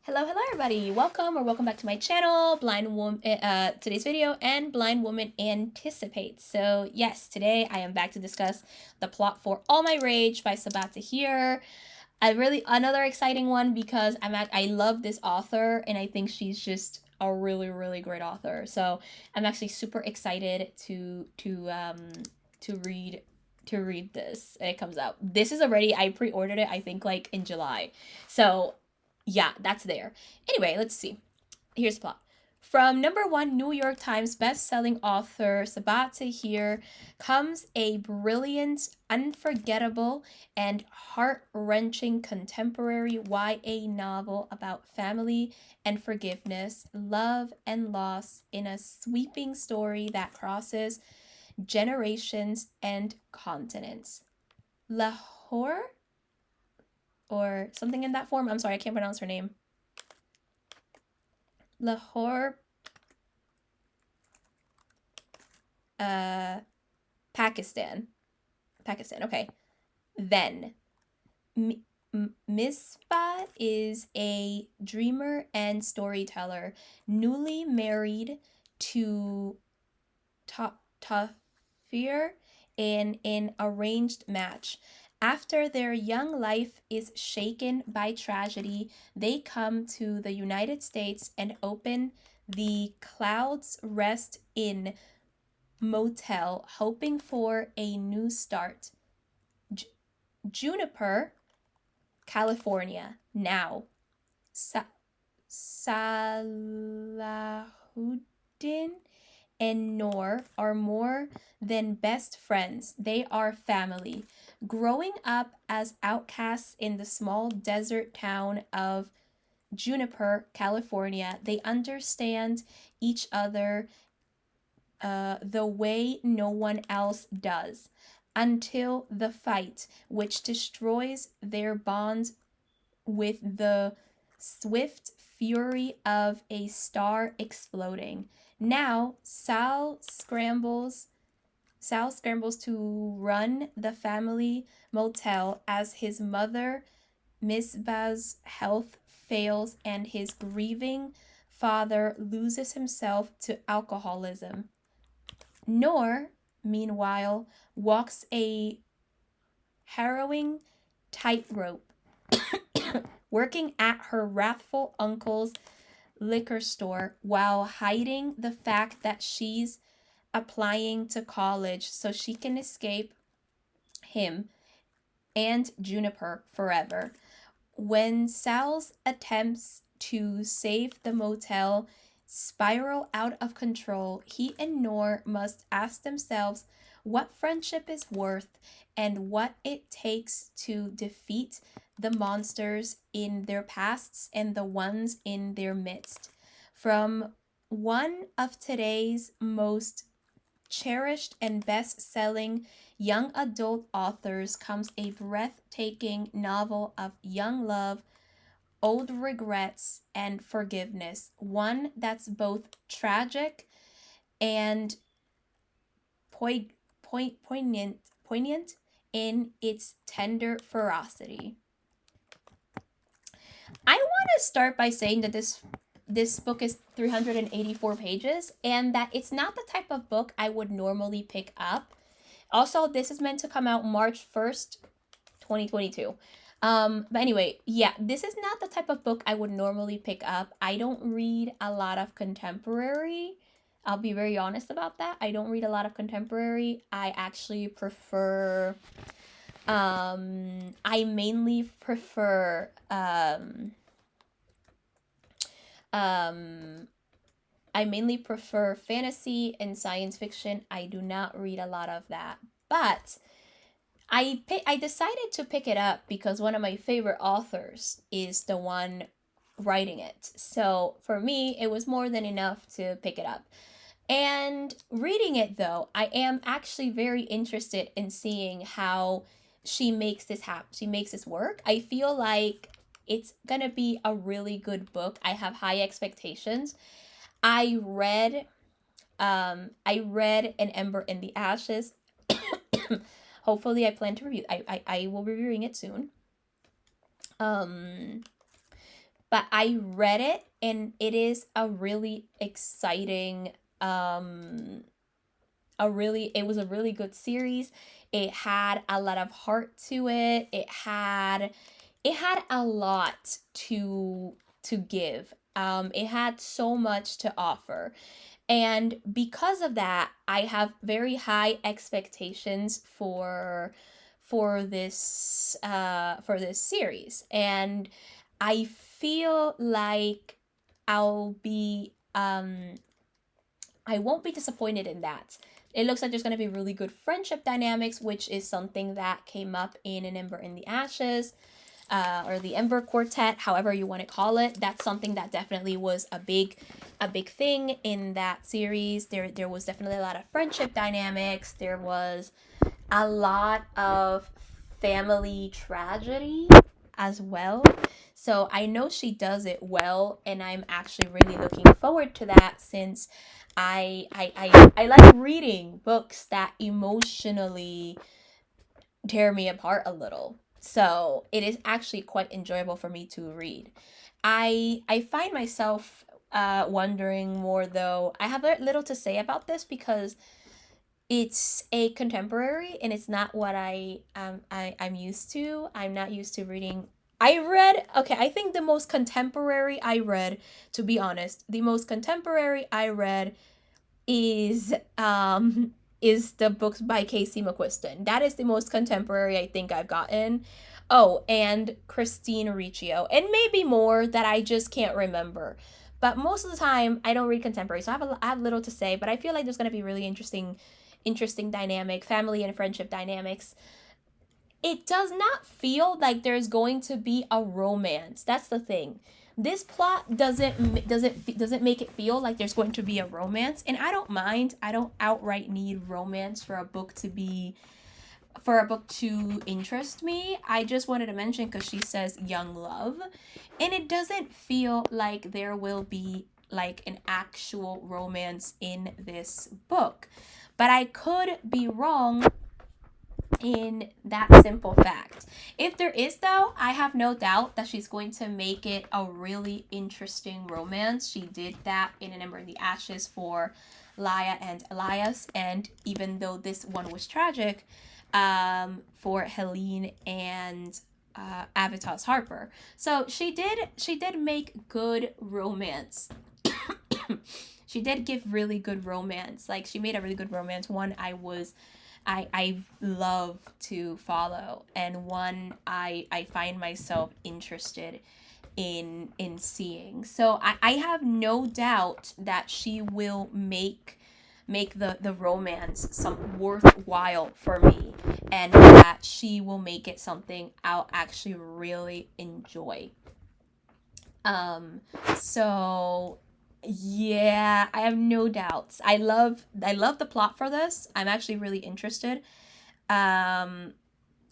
Hello everybody. Welcome back to my channel, Blind Woman. Today's video and Blind Woman Anticipates. So yes, today I am back to discuss the plot for All My Rage by Sabaa Tahir. Another exciting one because I love this author and I think she's just a really great author. So I'm actually super excited to read this. It comes out. This is already I pre-ordered it I think like in July. So yeah, that's there. Anyway, let's see. Here's the plot. From #1 New York Times best-selling author Sabaa Tahir comes a brilliant, unforgettable, and heart-wrenching contemporary YA novel about family and forgiveness, love and loss in a sweeping story that crosses generations and continents. Lahore or something in that form. I'm sorry, I can't pronounce her name. Lahore, Pakistan. Pakistan, okay. Then, Misbah is a dreamer and storyteller, newly married to Tahir in an arranged match. After their young life is shaken by tragedy, they come to the United States and open the Clouds Rest Inn motel, hoping for a new start. Juniper, California, now. Salahuddin and Noor are more than best friends. They are family. Growing up as outcasts in the small desert town of Juniper, California, they understand each other the way no one else does, until the fight, which destroys their bond with the swift fury of a star exploding. Now, Sal scrambles to run the family motel as his mother, Misbah's health fails and his grieving father loses himself to alcoholism. Noor, meanwhile, walks a harrowing tightrope, working at her wrathful uncle's liquor store while hiding the fact that she's applying to college so she can escape him and Juniper forever. When Sal's attempts to save the motel spiral out of control, he and Noor must ask themselves what friendship is worth and what it takes to defeat the monsters in their pasts and the ones in their midst. From one of today's most cherished and best-selling young adult authors comes a breathtaking novel of young love, old regrets, and forgiveness. One that's both tragic and poignant in its tender ferocity. I want to start by saying that this book is 384 pages and that it's not the type of book I would normally pick up. Also, this is meant to come out March 1st, 2022. But anyway, yeah, this is not the type of book I would normally pick up. I don't read a lot of contemporary. I'll be very honest about that. I don't read a lot of contemporary. I actually prefer I mainly prefer fantasy and science fiction. I do not read a lot of that. But I decided to pick it up because one of my favorite authors is the one writing it. So for me, it was more than enough to pick it up. And reading it though, I am actually very interested in seeing how she makes this happen. She makes this work. I feel like it's gonna be a really good book. I have high expectations. I read An Ember in the Ashes. Hopefully I plan to review. I will be reviewing it soon. but I read it and it is a really exciting it was a really good series. It had a lot of heart to it. It had a lot to give. It had so much to offer. And because of that, I have very high expectations for this series. And I feel like I'll be I won't be disappointed in that. It looks like there's going to be really good friendship dynamics, which is something that came up in An Ember in the Ashes, or the Ember Quartet, however you want to call it. That's something that definitely was a big thing in that series. There was definitely a lot of friendship dynamics. There was a lot of family tragedy as well. So I know she does it well, and I'm actually really looking forward to that, since I like reading books that emotionally tear me apart a little. So it is actually quite enjoyable for me to read. I find myself wondering more, though. I have little to say about this because it's a contemporary and it's not what I'm used to. I'm not used to reading. I think the most contemporary I read, to be honest, the most contemporary I read is the books by Casey McQuiston. That is the most contemporary I think I've gotten. Oh, and Christine Riccio, and maybe more that I just can't remember. But most of the time, I don't read contemporary, so I have little to say. But I feel like there's going to be really interesting dynamic, family and friendship dynamics. It does not feel like there's going to be a romance. That's the thing. This plot doesn't make it feel like there's going to be a romance, and I don't mind. I don't outright need romance for a book to interest me. I just wanted to mention because she says young love, and it doesn't feel like there will be like an actual romance in this book. But I could be wrong in that simple fact. If there is, though, I have no doubt that she's going to make it a really interesting romance. She did that in An Ember in the Ashes for Laia and Elias, and even though this one was tragic, for Helene and Avitas Harper. So she did make good romance. She did give really good romance. Like, she made a really good romance. One I love to follow, and one I find myself interested in seeing. So I have no doubt that she will make the romance some worthwhile for me, and that she will make it something I'll actually really enjoy. Um, so yeah, I have no doubts. I love the plot for this. I'm actually really interested. Um,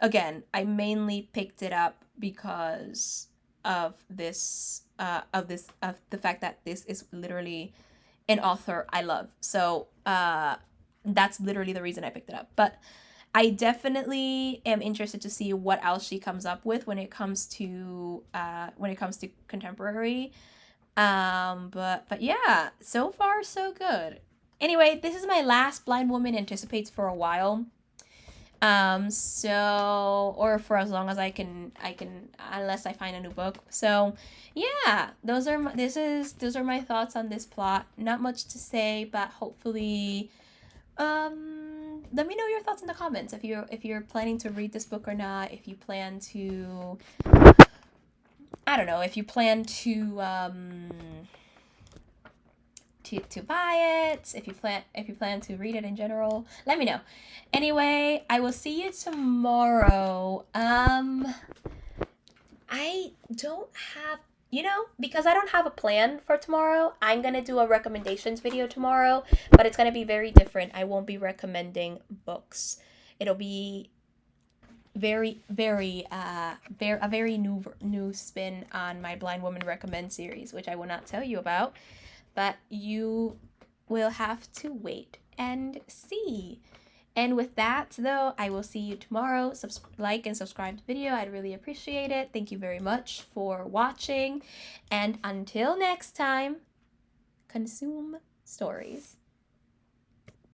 Again, I mainly picked it up because of the fact that this is literally an author I love. So that's literally the reason I picked it up. But I definitely am interested to see what else she comes up with when it comes to contemporary. But yeah, so far so good. Anyway, this is my last Blind Woman Anticipates for a while. So, or for as long as I can, unless I find a new book. So yeah, those are my thoughts on this plot. Not much to say, but hopefully, let me know your thoughts in the comments if you're planning to read this book or not. If you plan to, I don't know, if you plan to buy it, if you plan to read it in general, let me know. Anyway, I will see you tomorrow. I don't have, because I don't have a plan for tomorrow, I'm going to do a recommendations video tomorrow, but it's going to be very different. I won't be recommending books. It'll be very a very new spin on my Blind Woman Recommend series, which I will not tell you about, but you will have to wait and see. And with that, though, I will see you tomorrow. Like and subscribe to the video. I'd really appreciate it. Thank you very much for watching. And until next time, consume stories.